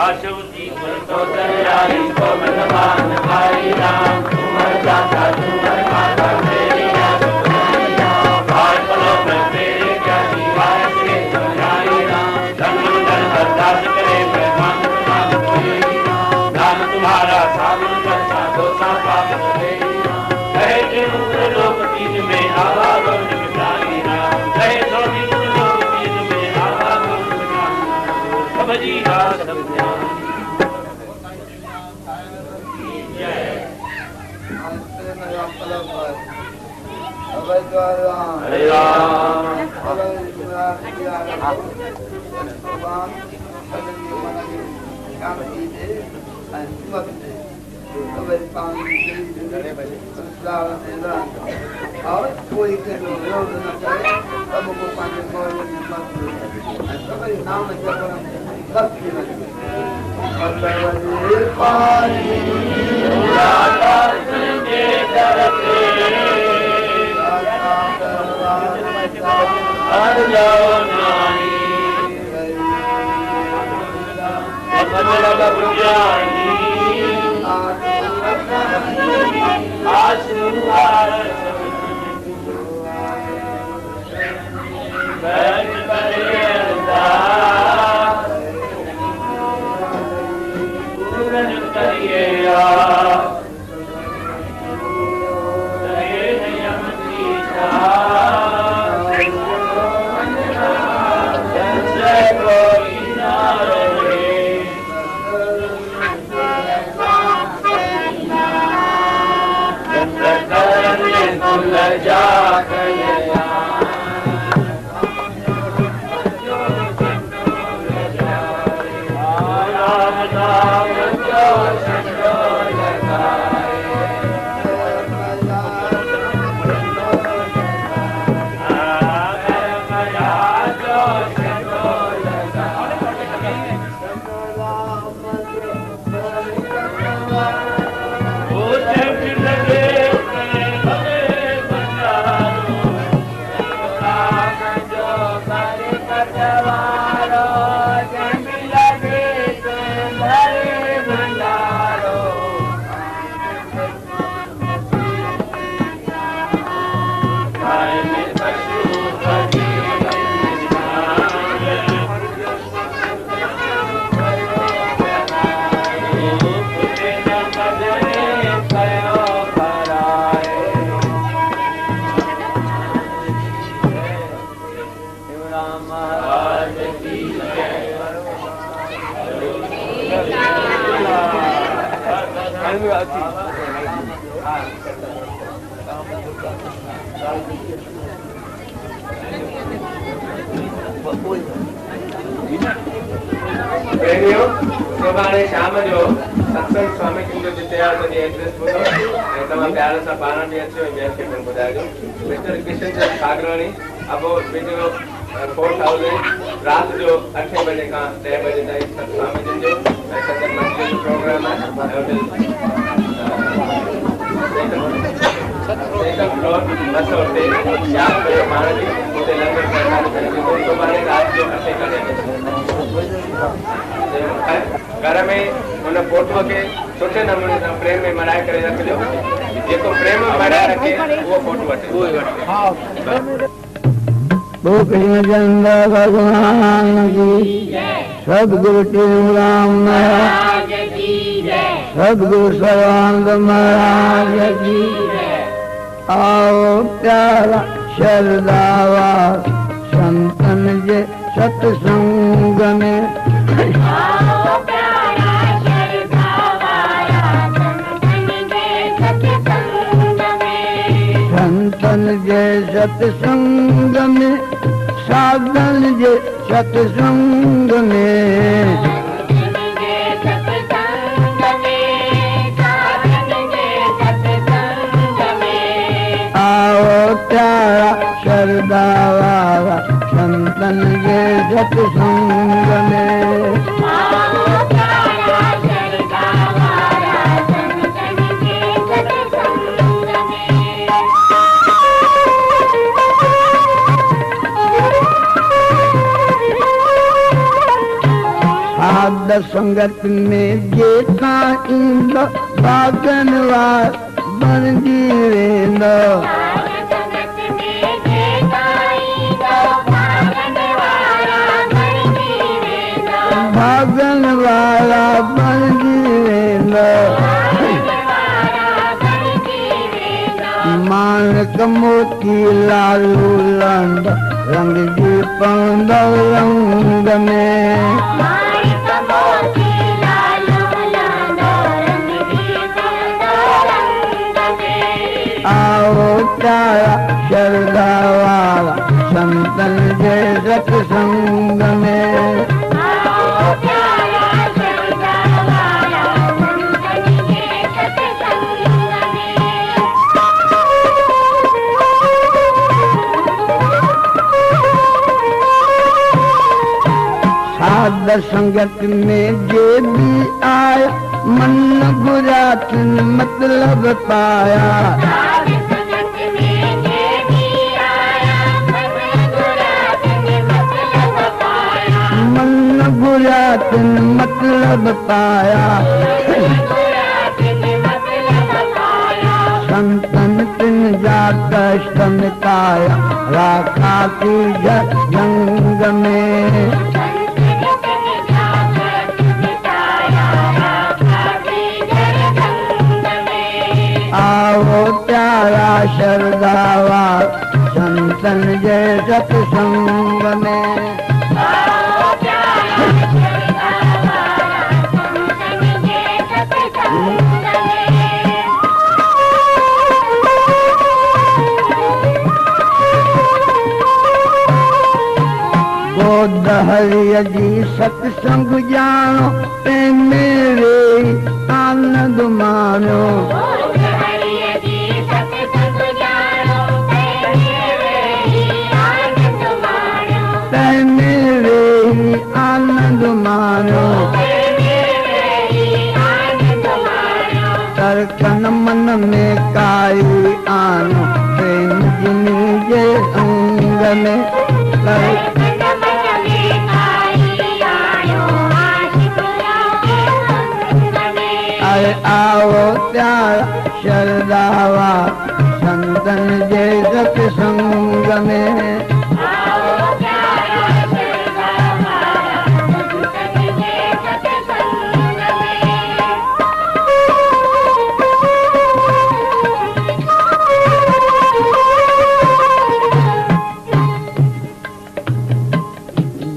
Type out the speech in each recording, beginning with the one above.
आशु जी तो दरियाई को मनमान भाई राम तुमर दाता तुमर माता मेरी भाई बोलो मैं तेरे क्या दीवार से समझाई राम धन अरदास करे मैं मान दान तुम्हारा साधन करता दोसा पाप करे कहे के लोक तीन में आवाज निकलाई राम कहे सोनी लोक तीन में आवाज निकलाई सब जी सब ध्यान हरे राम और कोई के विरोध न करे सब को पाने को मत सब नाम जपन सब पानी राधा के तरफे हर जाओ नानी अपना बुझानी आशीर्वाद बैठ पूरन करिए प्रेमियों सुभाणे शाम जो सत्संग स्वामी जी जो तैयार करी एड्रेस बोलो ए तमा प्यार सा पारण भी अच्छो मैं के बन बुधाजो मिस्टर किशन चंद सागरानी अब वीडियो 4000 रात जो 8 बजे का 10 बजे ताईं स्वामी जी जो सत्संग मंडली जो प्रोग्राम है सेकंड फ्लोर बस होते शाम को पारण जी उते लंगर प्रसाद करके सुभाणे रात जो 8 बजे घर में उन फोटो के सुठे नमूने सां प्रेम में मनाए करे रखिजो जेको प्रेम में मनाए रखे वो फोटो वठे भूपेन्द्र भगवान की सदगुरु टेऊराम महाराज की सदगुरु सर्वानंद महाराज की आओ प्यारा शरदावा संतन जे सत्संग में संतन जे सत्संग में साधन जे सत्संग में आओ प्यारा शरदा वाला संतन के सत्संग में साध संगत में जेका ईंदो भागन वार बणजी वेंदो भागन वारा बणजी वेंदो मानक मोती लालू लंड रंग जी पौंदो रंग में आओ तारा शरदा वाला संतन जे सत्संग में साध संगत में जे भी आया मन गुरात मतलब पाया मन गुरात मतलब पाया संतन तिन जा कष्ट मिटाया राखा की जंग में आओ प्यारा शरदावा संतन जे सत्संग में गोद हरिय जी सत्संग जानो ते मेरे आनंद मानो आनंद मानो तरकन मन में काई आनो प्रेम जिनी जे अंग में अरे आओ प्यारा शरदावा संतन जे सत्संग में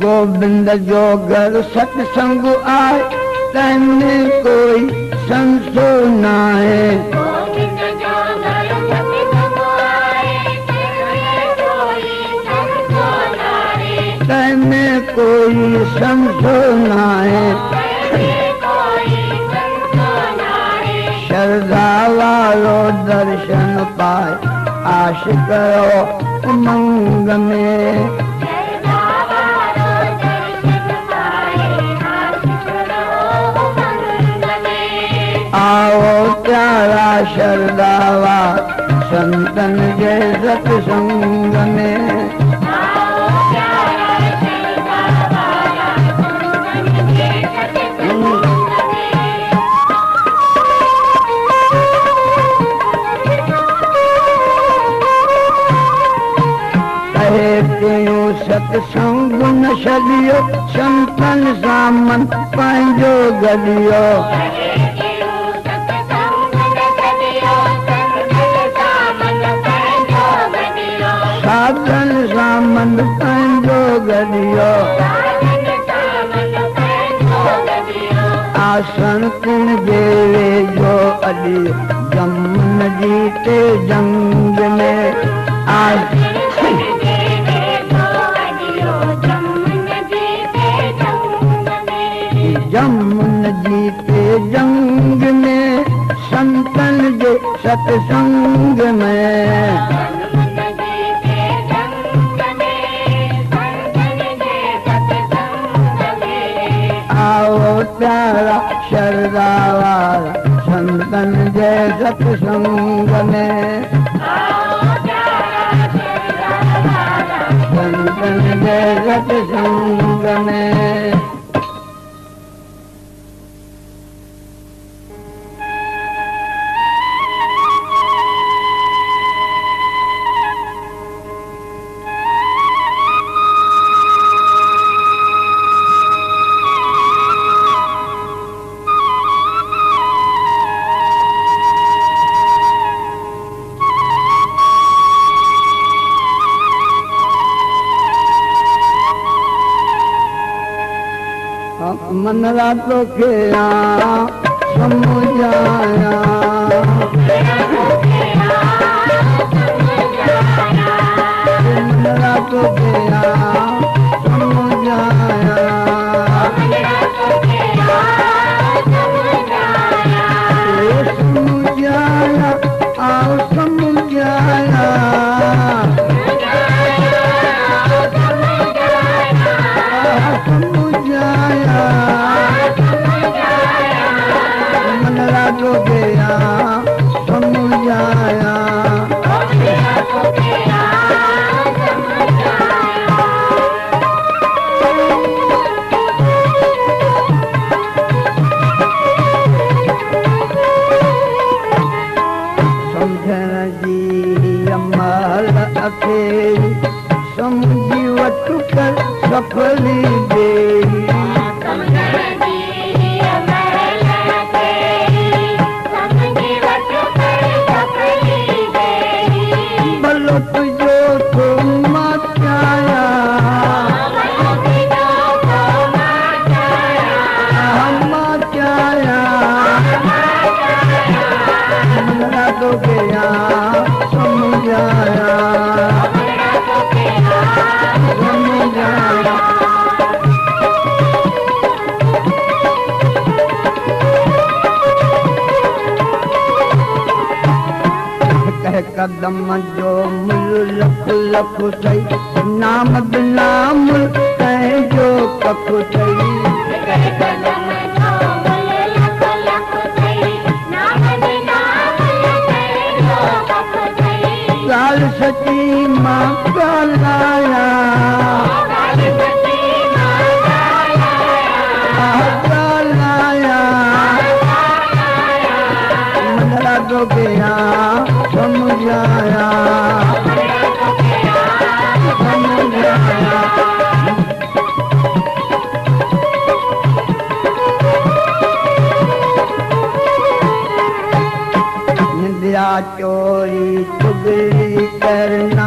गोविंद जो घर सत्संग आए तने कोई संसो नाए तने कोई संसो नाए श्रद्धा वालो दर्शन पाए आश करो उमंग में आओ प्यारा शरदावा संतन जे सत्संग में सत्संग न छॾियो संतन सामन पंहिंजो गॾियो साधन सामन पंहिंजो गॾियो आसन कुण जे वेझो अॾियो जमुन जी ते जंग में जमुन जी ते जंग में संतन जे सत्संग में आओ प्यारा शरदावा संतन जे सत्संग में संतन जे सत्संग में मनला तो खेया समुझाया मनला तो खेया समुझाया समुझाया आओ समुझाया समुझाया मनला तो गया समुझाया समझण जी अमल अखेरी समझी वठु कर सफली देरी भलो तुझो तो मचाया मचाया मनला तो गया समुझाया समुझाया कह कदम जो मुल लख लख सही नाम बिना मुल कह जो कख सही गाल सची मां गालाया गालाया मनला तो गया समुझाया समुझाया निंदिया चोरी चुगली करना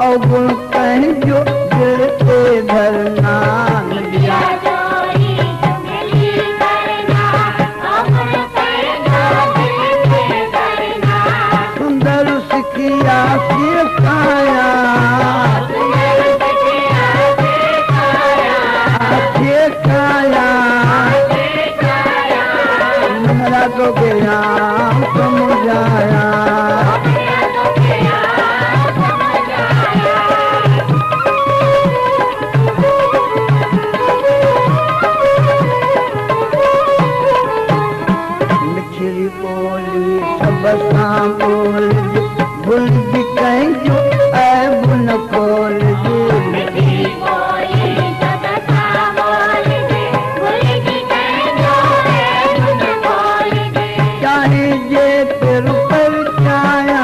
अवगुण कह जो दिल पे धरना निंदिया सुंदर सिखिया सिखाया सिखाया मनला तो गया समुझाया मिठड़ी बोली सब सां बोल भूल जी कहीं जो ऐ बुन खोल जी चाहे जे तेर पर छाया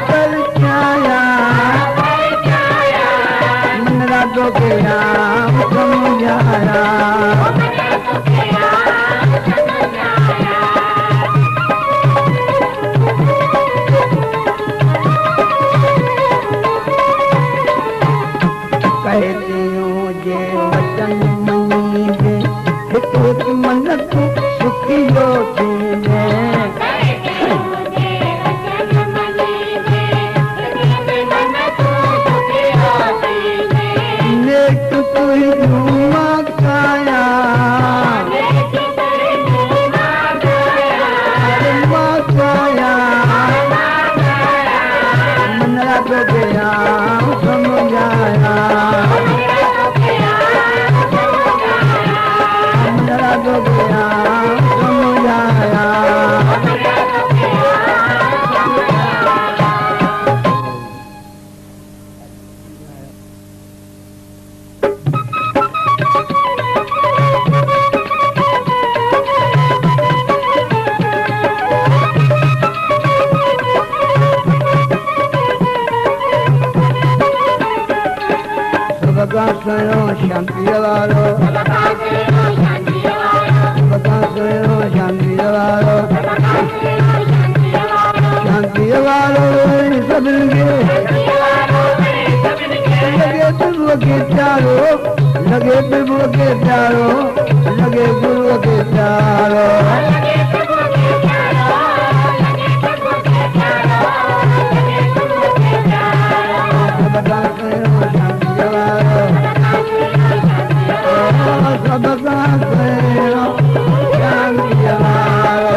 पर छाया मनला तो गया समुझाया कहती हूँ जे वचन मनी दे हित मन को सुखियो थींदे नेक तुझू मकाया मकाया मनला तो गया समुझाया मनला तो गया समुझाया सबका सुनो शांति वालो सबका सुनो शांति वालो शांति वालो सब लगे तुम लगे प्रभु के प्यारो लगे गुरु के प्यारो सबका करो शांति वारो सबका करो शांति वारो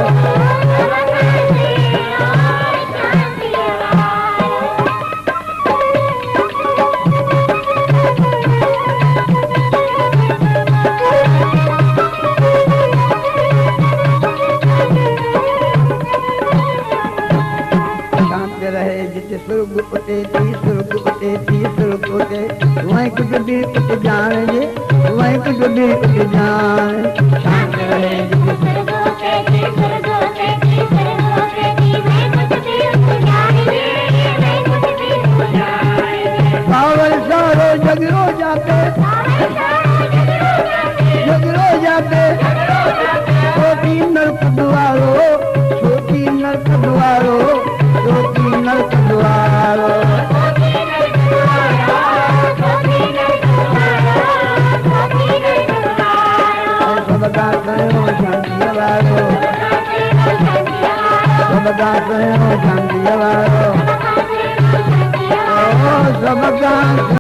रहे जिते सुर्ग उते थी सुर्ग उते थी सुर्ग उते वहीं कुछ भी उठ जाने वहीं कुछ भी उठ जाने शांत रहे जिते सुर्ग उते थी सुर्ग उते थी सुर्ग उते थी वहीं कुछ भी उठ जाने वहीं कुछ भी उठ जाने पावर सारो जगरो जाते छोटी नरक द्वारो छोटी नरक द्वारो छोटी नरक द्वारो सबका करो शांति वारो सबका करो शांति वारो सबका